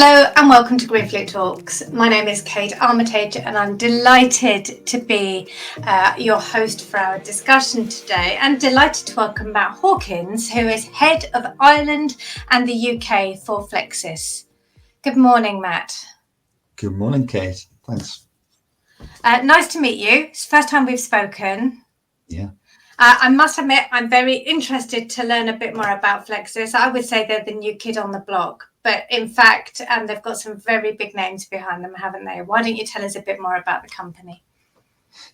Hello and welcome to GreenFleet Talks. My name is Kate Armitage and I'm delighted to be your host for our discussion today, and delighted to welcome Matt Hawkins, who is Head of Ireland and the UK for Flexis. Good morning, Matt. Good morning, Kate. Thanks. Nice to meet you. It's the first time we've spoken. Yeah. I must admit, I'm very interested to learn a bit more about Flexis. I would say they're the new kid on the block, but in fact, they've got some very big names behind them, haven't they? Why don't you tell us a bit more about the company?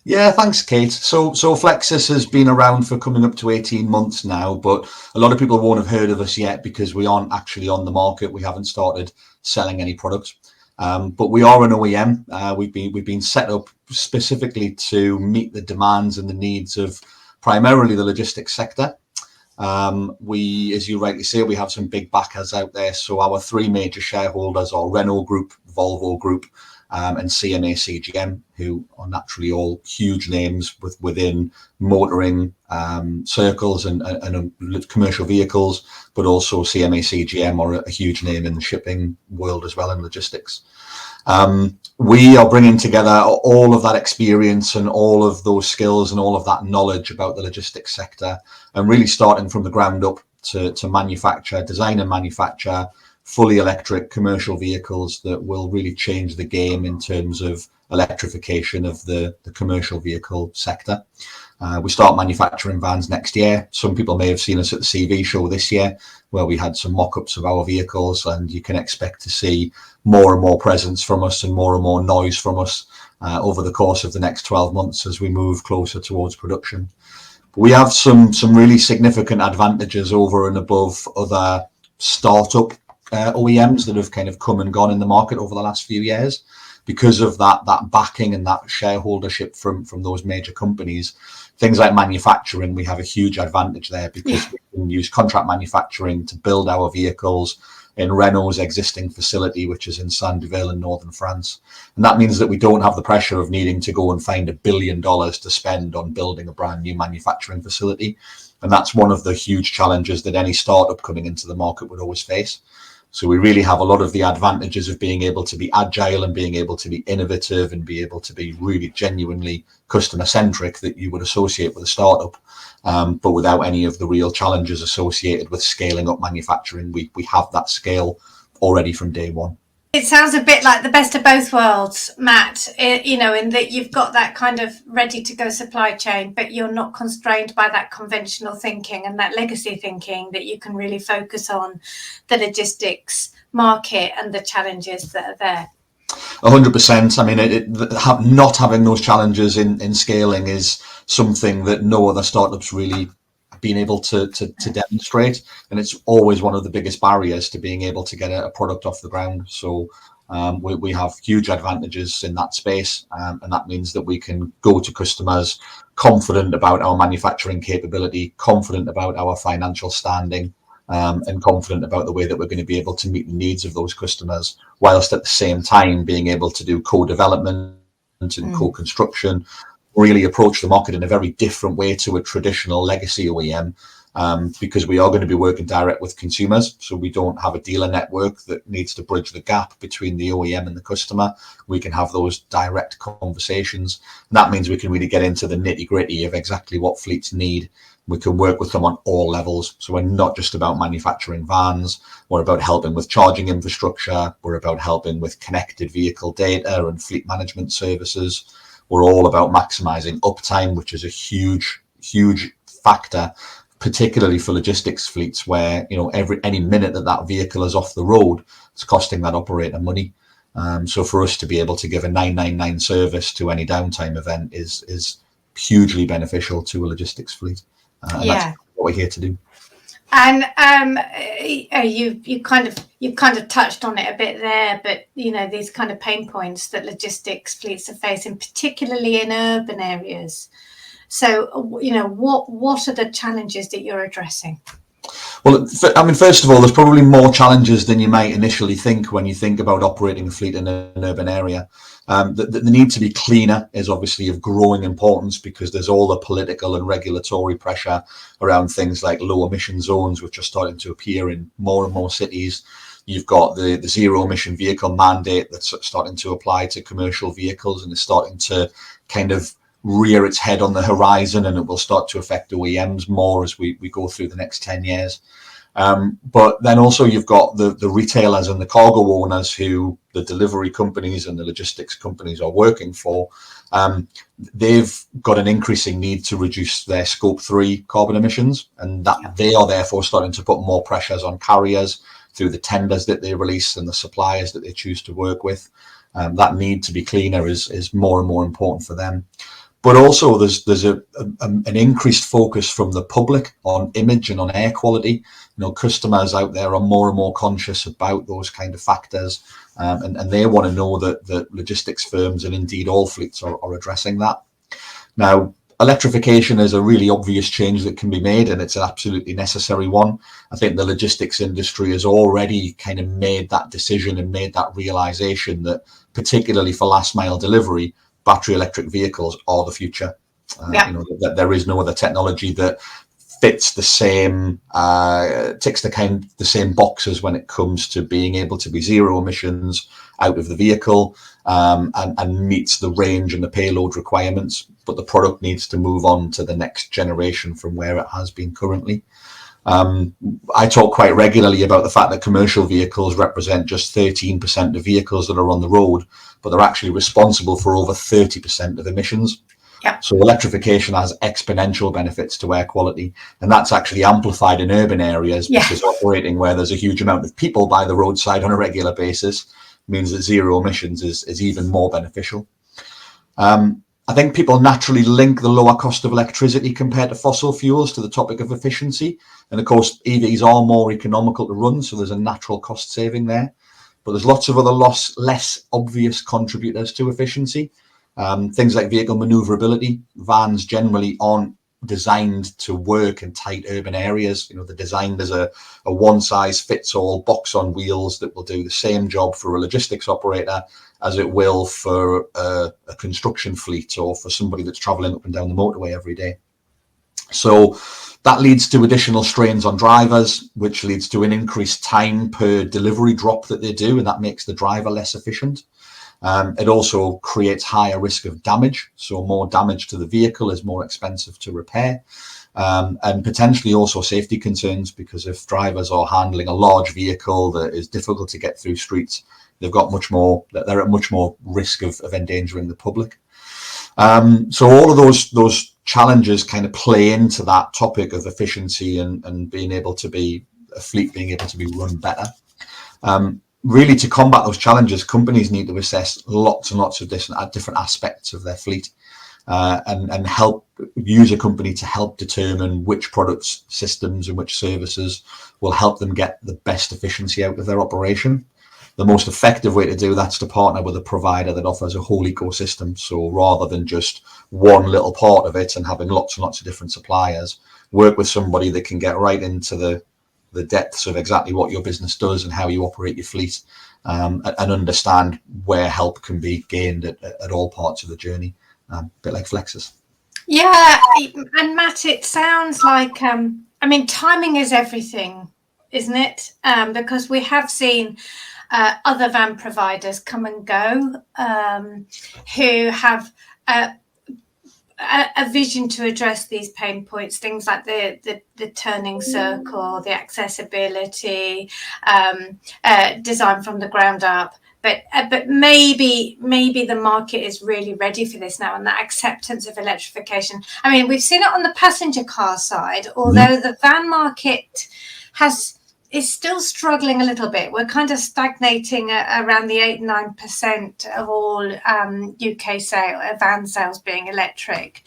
Yeah, thanks, Kate. So Flexis has been around for coming up to 18 months now, but a lot of people won't have heard of us yet because we aren't actually on the market. We haven't started selling any products. But we are an OEM. We've been set up specifically to meet the demands and the needs of primarily the logistics sector. We, as you rightly say, we have some big backers out there. So our three major shareholders are Renault Group, Volvo Group, and CMA CGM, who are naturally all huge names within motoring circles and commercial vehicles, but also CMA CGM are a huge name in the shipping world as well, in logistics. We are bringing together all of that experience and all of those skills and all of that knowledge about the logistics sector, and really starting from the ground up to manufacture, design and manufacture fully electric commercial vehicles that will really change the game in terms of electrification of the commercial vehicle sector. We start manufacturing vans next year. Some people may have seen us at the CV show this year, where we had some mock-ups of our vehicles, and you can expect to see more and more presence from us and more noise from us over the course of the next 12 months as we move closer towards production. We have some really significant advantages over and above other startup OEMs that have kind of come and gone in the market over the last few years. Because of that backing and that shareholdership from those major companies, things like manufacturing, we have a huge advantage there because we can use contract manufacturing to build our vehicles in Renault's existing facility, which is in Saint-Divé in northern France. And that means that we don't have the pressure of needing to go and find $1 billion to spend on building a brand new manufacturing facility. And that's one of the huge challenges that any startup coming into the market would always face. So we really have a lot of the advantages of being able to be agile and being able to be innovative and be able to be really genuinely customer centric that you would associate with a startup, but without any of the real challenges associated with scaling up manufacturing. We have that scale already from day one. It sounds a bit like the best of both worlds, Matt, in that you've got that kind of ready to go supply chain, but you're not constrained by that conventional thinking and that legacy thinking, that you can really focus on the logistics market and the challenges that are there. 100%. I mean, not having those challenges in scaling is something that no other startups really been able to demonstrate, and it's always one of the biggest barriers to being able to get a product off the ground. So we have huge advantages in that space, and that means that we can go to customers confident about our manufacturing capability, confident about our financial standing, and confident about the way that we're going to be able to meet the needs of those customers, whilst at the same time being able to do co-development and co-construction, really approach the market in a very different way to a traditional legacy OEM, because we are going to be working direct with consumers. So we don't have a dealer network that needs to bridge the gap between the OEM and the customer. We can have those direct conversations. And that means we can really get into the nitty gritty of exactly what fleets need. We can work with them on all levels. So we're not just about manufacturing vans. We're about helping with charging infrastructure. We're about helping with connected vehicle data and fleet management services. We're all about maximizing uptime, which is a huge factor, particularly for logistics fleets, where any minute that vehicle is off the road, it's costing that operator money. So for us to be able to give a 999 service to any downtime event is hugely beneficial to a logistics fleet. And that's what we're here to do. And you kind of touched on it a bit there, but these kind of pain points that logistics fleets are facing, particularly in urban areas. So what are the challenges that you're addressing? Well, I mean, first of all, there's probably more challenges than you might initially think when you think about operating a fleet in an urban area. The need to be cleaner is obviously of growing importance because there's all the political and regulatory pressure around things like low emission zones, which are starting to appear in more and more cities. You've got the zero emission vehicle mandate that's starting to apply to commercial vehicles, and is starting to kind of rear its head on the horizon, and it will start to affect OEMs more as we go through the next 10 years. But then also you've got the retailers and the cargo owners who the delivery companies and the logistics companies are working for. They've got an increasing need to reduce their scope 3 carbon emissions, and that they are therefore starting to put more pressures on carriers through the tenders that they release and the suppliers that they choose to work with. That need to be cleaner is more and more important for them. But also there's an increased focus from the public on image and on air quality. Customers out there are more and more conscious about those kind of factors, and they want to know that logistics firms and indeed all fleets are addressing that. Now, electrification is a really obvious change that can be made, and it's an absolutely necessary one. I think the logistics industry has already kind of made that decision and made that realization that, particularly for last mile delivery, battery electric vehicles are the future. That there is no other technology that fits the same, ticks the same boxes when it comes to being able to be zero emissions out of the vehicle, and meets the range and the payload requirements. But the product needs to move on to the next generation from where it has been currently. I talk quite regularly about the fact that commercial vehicles represent just 13% of vehicles that are on the road, but they're actually responsible for over 30% of emissions. Yeah. So electrification has exponential benefits to air quality, and that's actually amplified in urban areas, because operating where there's a huge amount of people by the roadside on a regular basis means that zero emissions is even more beneficial. I think people naturally link the lower cost of electricity compared to fossil fuels to the topic of efficiency. And of course, EVs are more economical to run, so there's a natural cost saving there. But there's lots of other less obvious contributors to efficiency. Things like vehicle maneuverability. Vans generally aren't designed to work in tight urban areas. They're designed as a one-size-fits-all box on wheels that will do the same job for a logistics operator as it will for a construction fleet or for somebody that's traveling up and down the motorway every day. So that leads to additional strains on drivers, which leads to an increased time per delivery drop that they do, and that makes the driver less efficient. It also creates higher risk of damage, so more damage to the vehicle is more expensive to repair, and potentially also safety concerns, because if drivers are handling a large vehicle that is difficult to get through streets, they're at much more risk of endangering the public. So all of those challenges kind of play into that topic of efficiency and being able to be a fleet being able to be run better. Really, to combat those challenges, companies need to assess lots and lots of different aspects of their fleet, and use a company to help determine which products, systems, and which services will help them get the best efficiency out of their operation. The most effective way to do that is to partner with a provider that offers a whole ecosystem. So rather than just one little part of it and having lots and lots of different suppliers, work with somebody that can get right into the depths of exactly what your business does and how you operate your fleet, and understand where help can be gained at all parts of the journey, a bit like Flexis. Yeah, and Matt, it sounds like, timing is everything, isn't it? Because we have seen other van providers come and go, who have a vision to address these pain points, things like the turning circle, the accessibility, design from the ground up. But maybe the market is really ready for this now, and that acceptance of electrification. We've seen it on the passenger car side, although the van market is still struggling a little bit. We're kind of stagnating around the 8-9% of all UK van sales being electric.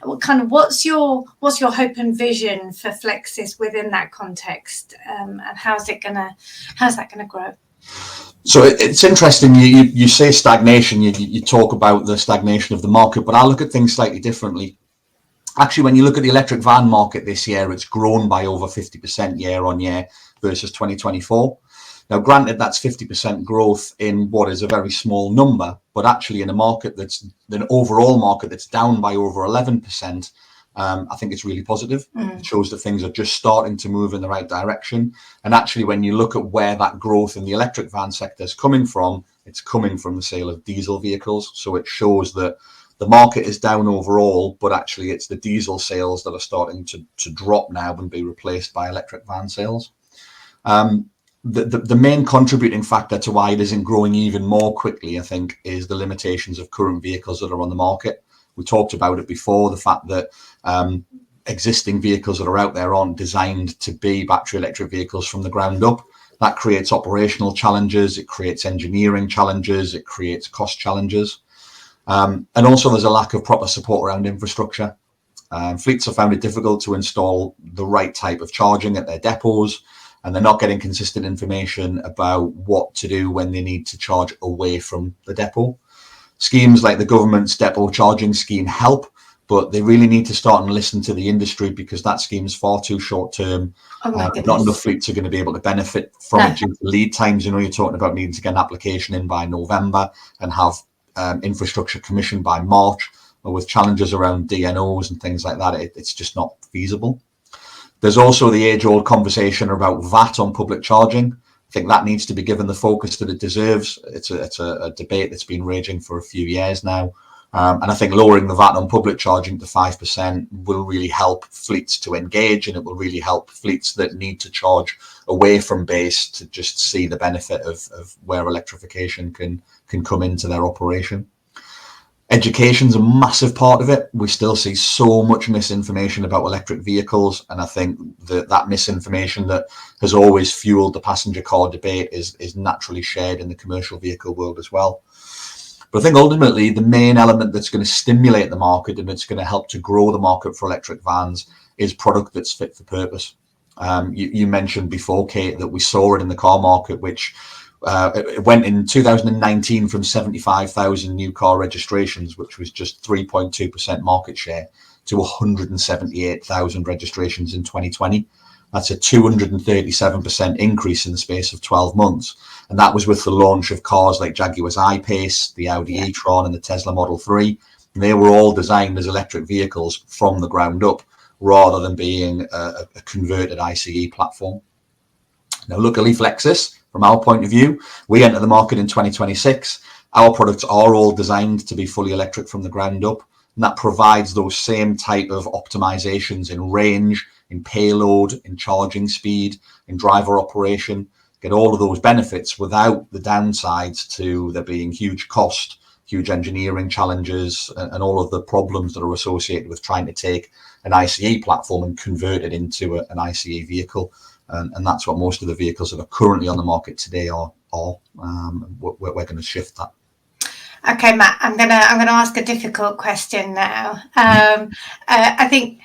What's your hope and vision for Flexis within that context, and how's that gonna grow? So it's interesting. You say stagnation. You talk about the stagnation of the market, but I look at things slightly differently. Actually, when you look at the electric van market this year, it's grown by over 50% year on year versus 2024. Now, granted, that's 50% growth in what is a very small number, but actually in a market that's an overall market that's down by over 11%, I think it's really positive. It shows that things are just starting to move in the right direction. And actually, when you look at where that growth in the electric van sector is coming from, it's coming from the sale of diesel vehicles. So it shows that the market is down overall, but actually it's the diesel sales that are starting to drop now and be replaced by electric van sales. The main contributing factor to why it isn't growing even more quickly, I think, is the limitations of current vehicles that are on the market. We talked about it before, the fact that existing vehicles that are out there aren't designed to be battery electric vehicles from the ground up. That creates operational challenges, it creates engineering challenges, it creates cost challenges. And also there's a lack of proper support around infrastructure. Fleets have found it difficult to install the right type of charging at their depots, and they're not getting consistent information about what to do when they need to charge away from the depot. Schemes like the government's depot charging scheme help, but they really need to start and listen to the industry, because that scheme is far too short term. Not enough fleets are going to be able to benefit from it due to lead times. You know, you're talking about needing to get an application in by November and have infrastructure commissioned by March, or with challenges around DNOs and things like that, it's just not feasible. There's also the age-old conversation about VAT on public charging. I think that needs to be given the focus that it deserves. It's a debate that's been raging for a few years now. And I think lowering the VAT on public charging to 5% will really help fleets to engage, and it will really help fleets that need to charge away from base to just see the benefit of where electrification can come into their operation. Education's a massive part of it. We still see so much misinformation about electric vehicles, and I think that misinformation that has always fueled the passenger car debate is naturally shared in the commercial vehicle world as well. But I think ultimately the main element that's going to stimulate the market and it's going to help to grow the market for electric vans is product that's fit for purpose. You mentioned before, Kate, that we saw it in the car market, which it went in 2019 from 75,000 new car registrations, which was just 3.2% market share, to 178,000 registrations in 2020. That's a 237% increase in the space of 12 months. And that was with the launch of cars like Jaguar's I-Pace, the Audi e-tron and the Tesla Model 3. And they were all designed as electric vehicles from the ground up, rather than being a converted ICE platform. Now, luckily, Flexis, from our point of view, we enter the market in 2026. Our products are all designed to be fully electric from the ground up, and that provides those same type of optimizations in range, in payload, in charging speed, in driver operation, get all of those benefits without the downsides to there being huge cost, huge engineering challenges, and all of the problems that are associated with trying to take an ICE platform and convert it into an ICE vehicle. And that's what most of the vehicles that are currently on the market today are. We're going to shift that. Okay, Matt, I'm gonna ask a difficult question now. I think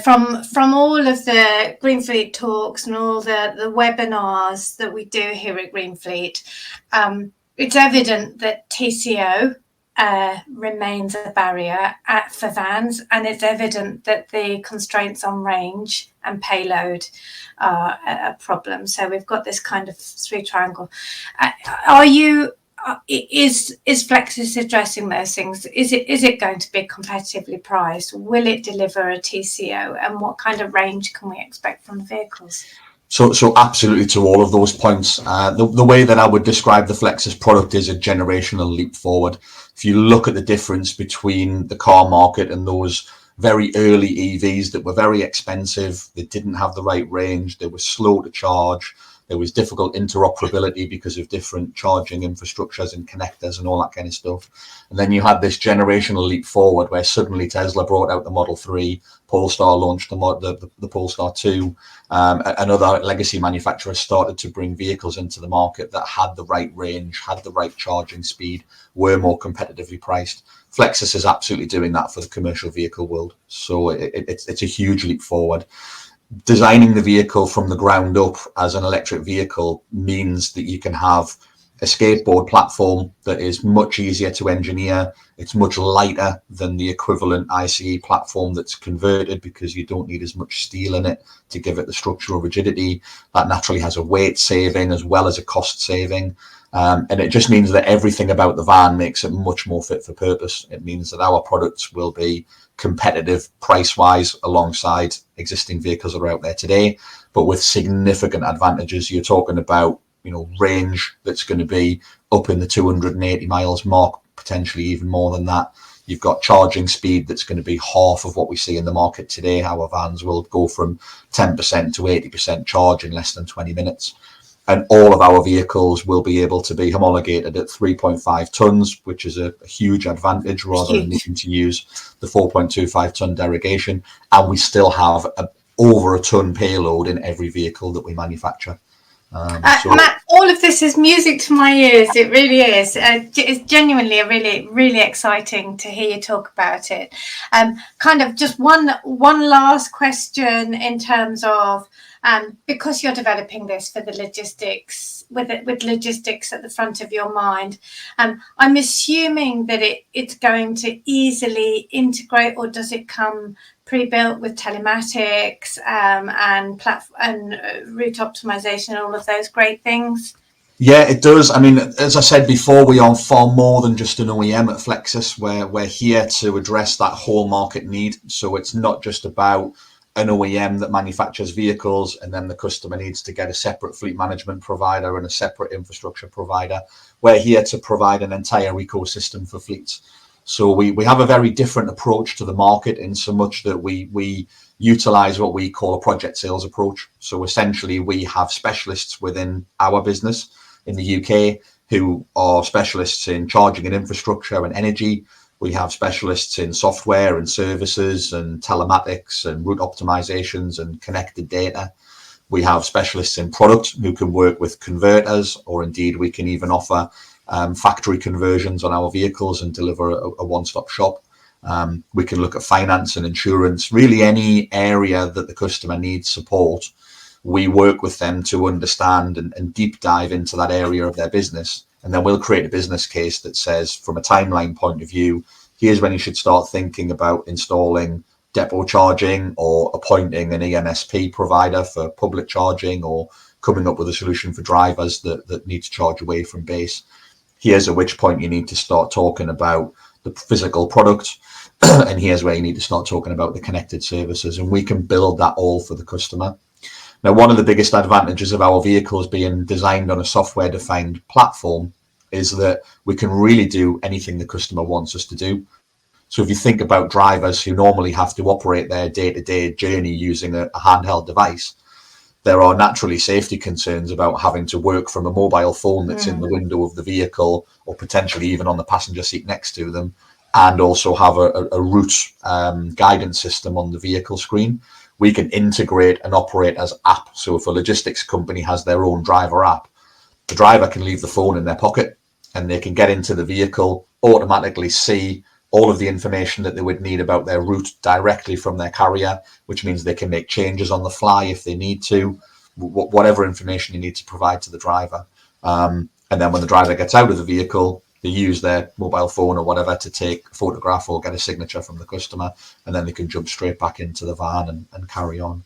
from all of the GreenFleet talks and all the webinars that we do here at GreenFleet, it's evident that TCO remains a barrier for vans, and it's evident that the constraints on range and payload are a problem. So we've got this kind of three triangle. Is Flexis addressing those things? Is it going to be competitively priced? Will it deliver a TCO? And what kind of range can we expect from the vehicles? So absolutely to all of those points. The way that I would describe the Flexis product is a generational leap forward. If you look at the difference between the car market and those very early EVs that were very expensive, they didn't have the right range, they were slow to charge, there was difficult interoperability because of different charging infrastructures and connectors and all that kind of stuff. And then you had this generational leap forward where suddenly Tesla brought out the Model 3, Polestar launched the Polestar 2, and other legacy manufacturers started to bring vehicles into the market that had the right range, had the right charging speed, were more competitively priced. Flexis is absolutely doing that for the commercial vehicle world. So it's a huge leap forward. Designing the vehicle from the ground up as an electric vehicle means that you can have a skateboard platform that is much easier to engineer. It's much lighter than the equivalent ICE platform that's converted, because you don't need as much steel in it to give it the structural rigidity. That naturally has a weight saving as well as a cost saving. And it just means that everything about the van makes it much more fit for purpose. It means that our products will be competitive price-wise alongside existing vehicles that are out there today, but with significant advantages. You're talking about, range that's going to be up in the 280 miles mark, potentially even more than that. You've got charging speed that's going to be half of what we see in the market today. Our vans will go from 10% to 80% charge in less than 20 minutes. And all of our vehicles will be able to be homologated at 3.5 tons, which is a huge advantage rather than needing to use the 4.25 ton derogation. And we still have over a ton payload in every vehicle that we manufacture. Matt, all of this is music to my ears. It really is. It's genuinely really, really exciting to hear you talk about it. Kind of just one last question in terms of, because you're developing this for the logistics, with logistics at the front of your mind, I'm assuming that it's going to easily integrate, or does it come pre-built with telematics and platform and route optimization, all of those great things? Yeah, it does. I mean, as I said before, we are far more than just an OEM at Flexis. We're here to address that whole market need. So it's not just about an OEM that manufactures vehicles and then the customer needs to get a separate fleet management provider and a separate infrastructure provider. We're here to provide an entire ecosystem for fleets. So we have a very different approach to the market, in so much that we utilize what we call a project sales approach. So essentially, we have specialists within our business in the UK who are specialists in charging and infrastructure and energy. We have specialists in software and services and telematics and route optimizations and connected data. We have specialists in product who can work with converters, or indeed we can even offer factory conversions on our vehicles and deliver a one-stop shop. We can look at finance and insurance, really any area that the customer needs support. We work with them to understand and deep dive into that area of their business. And then we'll create a business case that says, from a timeline point of view, here's when you should start thinking about installing depot charging, or appointing an EMSP provider for public charging, or coming up with a solution for drivers that need to charge away from base. Here's at which point you need to start talking about the physical product, and here's where you need to start talking about the connected services, and we can build that all for the customer. Now, one of the biggest advantages of our vehicles being designed on a software-defined platform is that we can really do anything the customer wants us to do. So if you think about drivers who normally have to operate their day-to-day journey using a handheld device, there are naturally safety concerns about having to work from a mobile phone that's in the window of the vehicle, or potentially even on the passenger seat next to them, and also have a route guidance system on the vehicle screen. We can integrate and operate as app. So if a logistics company has their own driver app, the driver can leave the phone in their pocket and they can get into the vehicle, automatically see all of the information that they would need about their route directly from their carrier, which means they can make changes on the fly if they need to, whatever information you need to provide to the driver. And then when the driver gets out of the vehicle, they use their mobile phone or whatever to take a photograph or get a signature from the customer, and then they can jump straight back into the van and carry on.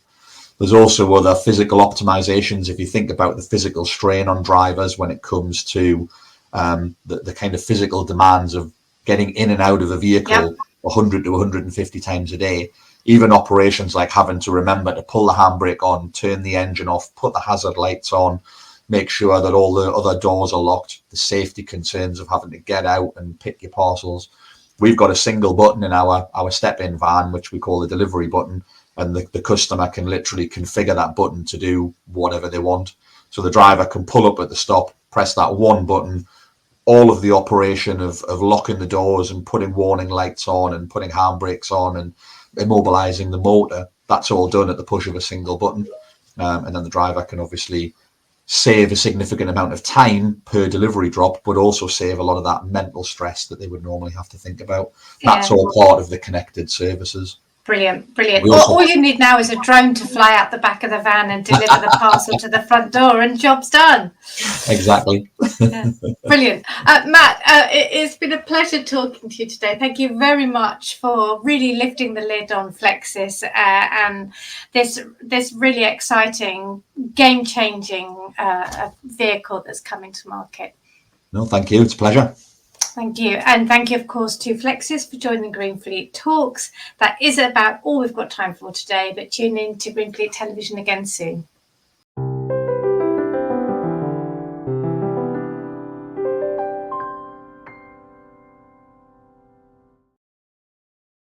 There's also other physical optimizations. If you think about the physical strain on drivers when it comes to the kind of physical demands of getting in and out of a vehicle 100 to 150 times a day, even operations like having to remember to pull the handbrake on, turn the engine off, put the hazard lights on, make sure that all the other doors are locked, the safety concerns of having to get out and pick your parcels. We've got a single button in our step-in van, which we call the delivery button, and the customer can literally configure that button to do whatever they want. So the driver can pull up at the stop, press that one button, all of the operation of locking the doors and putting warning lights on and putting handbrakes on and immobilizing the motor, that's all done at the push of a single button. And then the driver can obviously save a significant amount of time per delivery drop, but also save a lot of that mental stress that they would normally have to think about. That's all part of the connected services. Brilliant, brilliant. We also All you need now is a drone to fly out the back of the van and deliver the parcel to the front door, and job's done. exactly. Yeah. Brilliant. Matt, it's been a pleasure talking to you today. Thank you very much for really lifting the lid on Flexis and this really exciting, game-changing vehicle that's coming to market. No, thank you. It's a pleasure. Thank you. And thank you, of course, to Flexis for joining GreenFleet Talks. That is about all we've got time for today, but tune in to GreenFleet Television again soon.